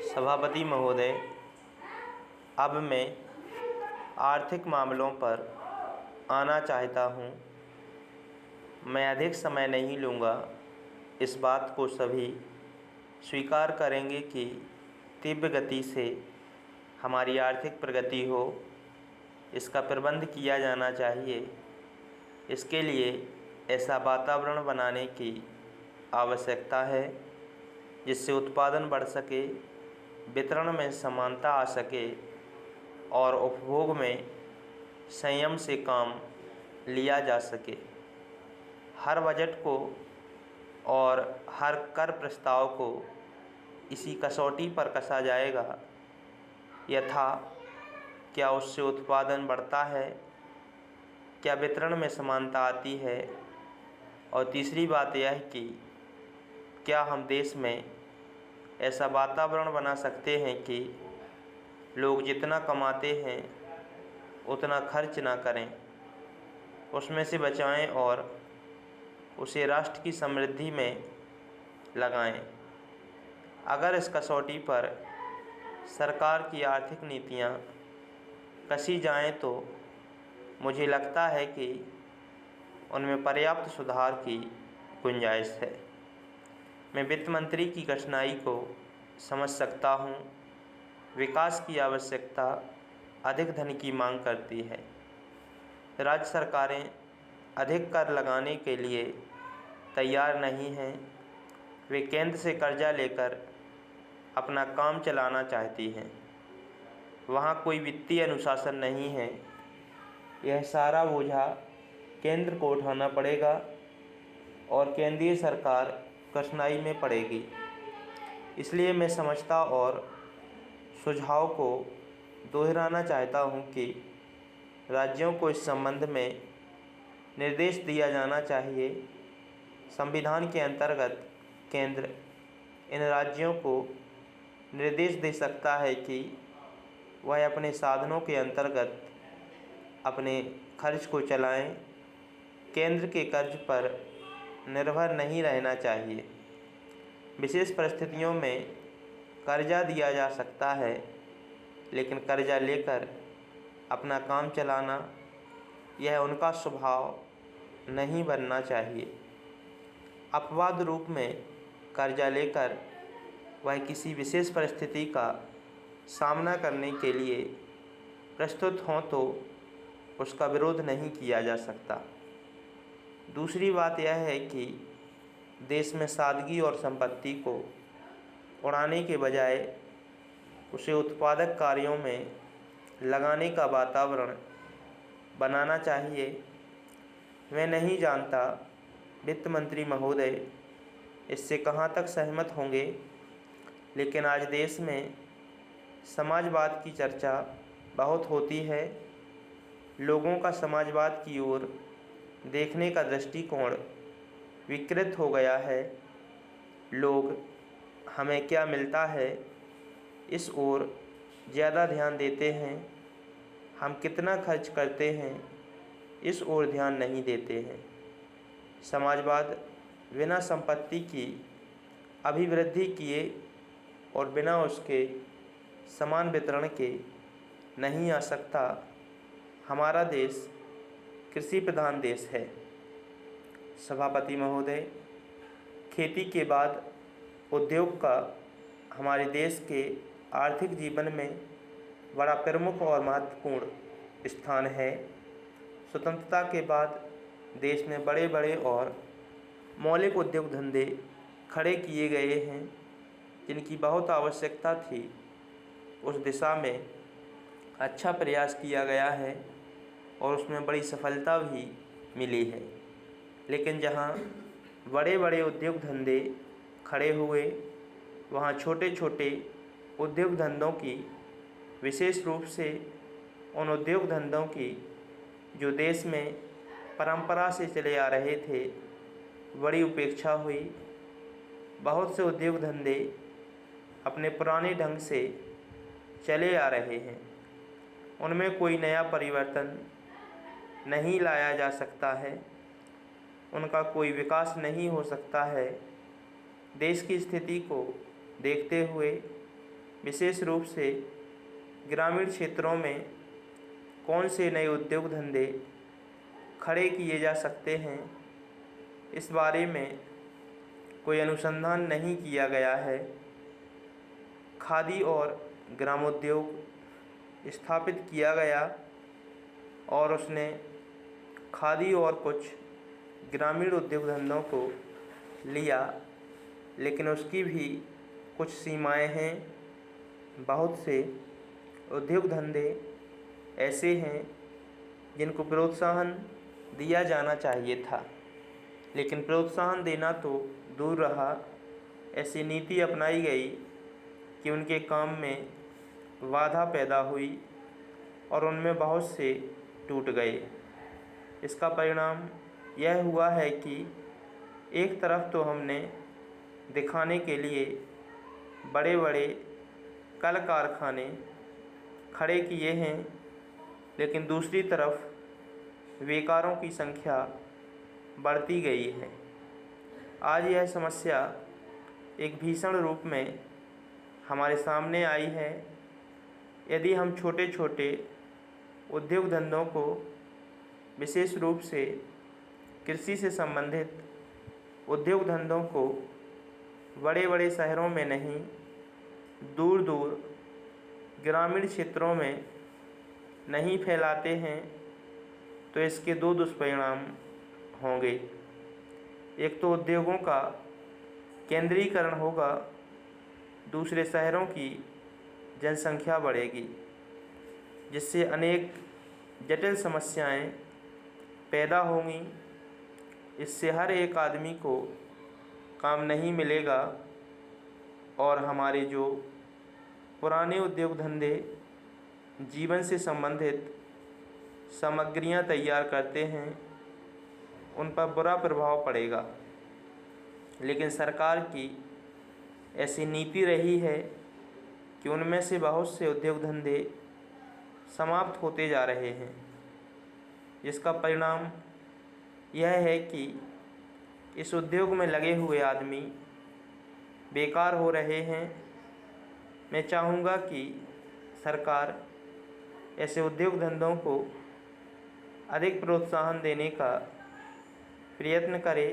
सभापति महोदय, अब मैं आर्थिक मामलों पर आना चाहता हूँ। मैं अधिक समय नहीं लूँगा। इस बात को सभी स्वीकार करेंगे कि तीव्र गति से हमारी आर्थिक प्रगति हो, इसका प्रबंध किया जाना चाहिए। इसके लिए ऐसा वातावरण बनाने की आवश्यकता है जिससे उत्पादन बढ़ सके, वितरण में समानता आ सके और उपभोग में संयम से काम लिया जा सके। हर बजट को और हर कर प्रस्ताव को इसी कसौटी पर कसा जाएगा, यथा क्या उससे उत्पादन बढ़ता है, क्या वितरण में समानता आती है, और तीसरी बात यह है कि क्या हम देश में ऐसा वातावरण बना सकते हैं कि लोग जितना कमाते हैं उतना खर्च ना करें, उसमें से बचाएं और उसे राष्ट्र की समृद्धि में लगाएं। अगर इस कसौटी पर सरकार की आर्थिक नीतियां कसी जाएं तो मुझे लगता है कि उनमें पर्याप्त सुधार की गुंजाइश है। मैं वित्त मंत्री की कठिनाई को समझ सकता हूँ। विकास की आवश्यकता अधिक धन की मांग करती है। राज्य सरकारें अधिक कर लगाने के लिए तैयार नहीं हैं। वे केंद्र से कर्जा लेकर अपना काम चलाना चाहती हैं। वहाँ कोई वित्तीय अनुशासन नहीं है। यह सारा बोझा केंद्र को उठाना पड़ेगा और केंद्रीय सरकार कठिनाई में पड़ेगी। इसलिए मैं समझता और सुझाव को दोहराना चाहता हूँ कि राज्यों को इस संबंध में निर्देश दिया जाना चाहिए। संविधान के अंतर्गत केंद्र इन राज्यों को निर्देश दे सकता है कि वह अपने साधनों के अंतर्गत अपने खर्च को चलाएं। केंद्र के कर्ज पर निर्भर नहीं रहना चाहिए। विशेष परिस्थितियों में कर्जा दिया जा सकता है, लेकिन कर्जा लेकर अपना काम चलाना यह उनका स्वभाव नहीं बनना चाहिए। अपवाद रूप में कर्जा लेकर वह किसी विशेष परिस्थिति का सामना करने के लिए प्रस्तुत हों तो उसका विरोध नहीं किया जा सकता। दूसरी बात यह है कि देश में सादगी और संपत्ति को उड़ाने के बजाय उसे उत्पादक कार्यों में लगाने का वातावरण बनाना चाहिए। मैं नहीं जानता वित्त मंत्री महोदय इससे कहाँ तक सहमत होंगे, लेकिन आज देश में समाजवाद की चर्चा बहुत होती है। लोगों का समाजवाद की ओर देखने का दृष्टिकोण विकृत हो गया है। लोग हमें क्या मिलता है इस ओर ज़्यादा ध्यान देते हैं, हम कितना खर्च करते हैं इस ओर ध्यान नहीं देते हैं। समाजवाद बिना संपत्ति की अभिवृद्धि किए और बिना उसके समान वितरण के नहीं आ सकता। हमारा देश कृषि प्रधान देश है। सभापति महोदय, खेती के बाद उद्योग का हमारे देश के आर्थिक जीवन में बड़ा प्रमुख और महत्वपूर्ण स्थान है। स्वतंत्रता के बाद देश में बड़े बड़े और मौलिक उद्योग धंधे खड़े किए गए हैं, जिनकी बहुत आवश्यकता थी। उस दिशा में अच्छा प्रयास किया गया है और उसमें बड़ी सफलता भी मिली है। लेकिन जहाँ बड़े बड़े उद्योग धंधे खड़े हुए, वहाँ छोटे छोटे उद्योग धंधों की, विशेष रूप से उन उद्योग धंधों की जो देश में परंपरा से चले आ रहे थे, बड़ी उपेक्षा हुई। बहुत से उद्योग धंधे अपने पुराने ढंग से चले आ रहे हैं, उनमें कोई नया परिवर्तन नहीं लाया जा सकता है, उनका कोई विकास नहीं हो सकता है। देश की स्थिति को देखते हुए विशेष रूप से ग्रामीण क्षेत्रों में कौन से नए उद्योग धंधे खड़े किए जा सकते हैं, इस बारे में कोई अनुसंधान नहीं किया गया है। खादी और ग्रामोद्योग स्थापित किया गया और उसने खादी और कुछ ग्रामीण उद्योग धंधों को लिया, लेकिन उसकी भी कुछ सीमाएं हैं। बहुत से उद्योग धंधे ऐसे हैं जिनको प्रोत्साहन दिया जाना चाहिए था, लेकिन प्रोत्साहन देना तो दूर रहा, ऐसी नीति अपनाई गई कि उनके काम में बाधा पैदा हुई और उनमें बहुत से टूट गए। इसका परिणाम यह हुआ है कि एक तरफ तो हमने दिखाने के लिए बड़े बड़े कल कारखाने खड़े किए हैं, लेकिन दूसरी तरफ बेकारों की संख्या बढ़ती गई है। आज यह समस्या एक भीषण रूप में हमारे सामने आई है। यदि हम छोटे छोटे उद्योग धंधों को, विशेष रूप से कृषि से संबंधित उद्योग धंधों को बड़े बड़े शहरों में नहीं, दूर दूर ग्रामीण क्षेत्रों में नहीं फैलाते हैं, तो इसके दो दुष्परिणाम होंगे। एक तो उद्योगों का केंद्रीकरण होगा, दूसरे शहरों की जनसंख्या बढ़ेगी, जिससे अनेक जटिल समस्याएं पैदा होंगी। इससे हर एक आदमी को काम नहीं मिलेगा और हमारे जो पुराने उद्योग धंधे जीवन से संबंधित सामग्रियां तैयार करते हैं, उन पर बुरा प्रभाव पड़ेगा। लेकिन सरकार की ऐसी नीति रही है कि उनमें से बहुत से उद्योग धंधे समाप्त होते जा रहे हैं, जिसका परिणाम यह है कि इस उद्योग में लगे हुए आदमी बेकार हो रहे हैं। मैं चाहूँगा कि सरकार ऐसे उद्योग धंधों को अधिक प्रोत्साहन देने का प्रयत्न करे।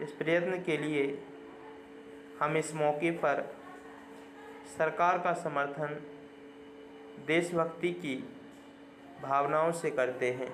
इस प्रयत्न के लिए हम इस मौके पर सरकार का समर्थन देशभक्ति की भावनाओं से करते हैं।